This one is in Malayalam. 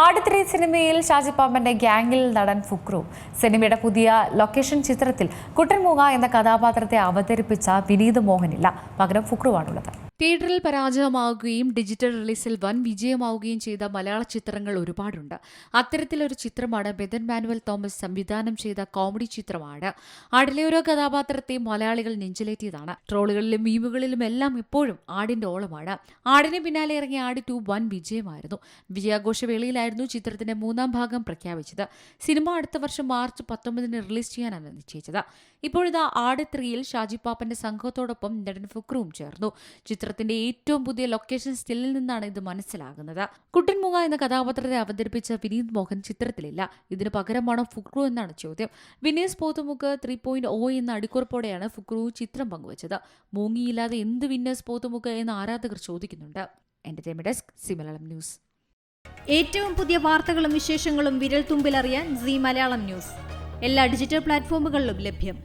ആടുത്തിരി സിനിമയിൽ ഷാജി പാപ്പന്റെ ഗ്യാങ്ങിൽ നടൻ ഫുക്രു. സിനിമയുടെ പുതിയ ലൊക്കേഷൻ ചിത്രത്തിൽ കുട്ടൻമൂങ്ങ എന്ന കഥാപാത്രത്തെ അവതരിപ്പിച്ച വിനീത് മോഹനില്ല, പകരം ഫുക്രുവാണുള്ളത്. തിയേറ്ററിൽ പരാജയമാവുകയും ഡിജിറ്റൽ റിലീസിൽ വൻ വിജയമാവുകയും ചെയ്ത മലയാള ചിത്രങ്ങൾ ഒരുപാടുണ്ട്. അത്തരത്തിലൊരു ചിത്രമാണ് ബെതൻ മാനുവൽ തോമസ് സംവിധാനം ചെയ്ത കോമഡി ചിത്രമാണ്. ആടിലെ ഓരോ കഥാപാത്രത്തെയും മലയാളികൾ നെഞ്ചിലേറ്റിയതാണ്. ട്രോളുകളിലും മീമുകളിലും എല്ലാം ഇപ്പോഴും ആടിന്റെ ഓളമാണ്. ആടിന് പിന്നാലെ ഇറങ്ങിയ ആട് 2 വൻ വിജയമായിരുന്നു. വിജയാഘോഷവേളയിലായിരുന്നു ചിത്രത്തിന്റെ 3ാം ഭാഗം പ്രഖ്യാപിച്ചത്. സിനിമ അടുത്ത വർഷം മാർച്ച് 19 റിലീസ് ചെയ്യാനാണ് നിശ്ചയിച്ചത്. ഇപ്പോഴിതാ ആട് 3-ൽ ഷാജി പാപ്പന്റെ സംഘത്തോടൊപ്പം നടൻ ഫുക്രുവും ചേർന്നു. ചിത്രത്തിന്റെ ഏറ്റവും പുതിയ ലൊക്കേഷൻ സ്റ്റില്ലിൽ നിന്നാണ് ഇത് മനസ്സിലാകുന്നത്. കുട്ടൻമൂങ്ങ എന്ന കഥാപാത്രത്തെ അവതരിപ്പിച്ച വിനീത് മോഹൻ ചിത്രത്തിലില്ല. ഇതിന് പകരമാണോ ഫുക്രു എന്നാണ് ചോദ്യം. വിനേസ് പോത്തുമുക്ക് 3.0 എന്ന അടിക്കുറിപ്പോടെയാണ് ഫുക്രു ചിത്രം പങ്കുവച്ചത്. മൂങ്ങിയില്ലാതെ എന്ത് വിന്നേഴ്സ് പോത്തുമുക്ക് എന്ന് ആരാധകർ ചോദിക്കുന്നുണ്ട്. Entertainment desk, C Malayalam news. ഏറ്റവും പുതിയ വാർത്തകളും വിശേഷങ്ങളും വിരൽ തുമ്പിലറിയാൻ സി മലയാളം ന്യൂസ് എല്ലാ ഡിജിറ്റൽ പ്ലാറ്റ്ഫോമുകളിലും ലഭ്യം.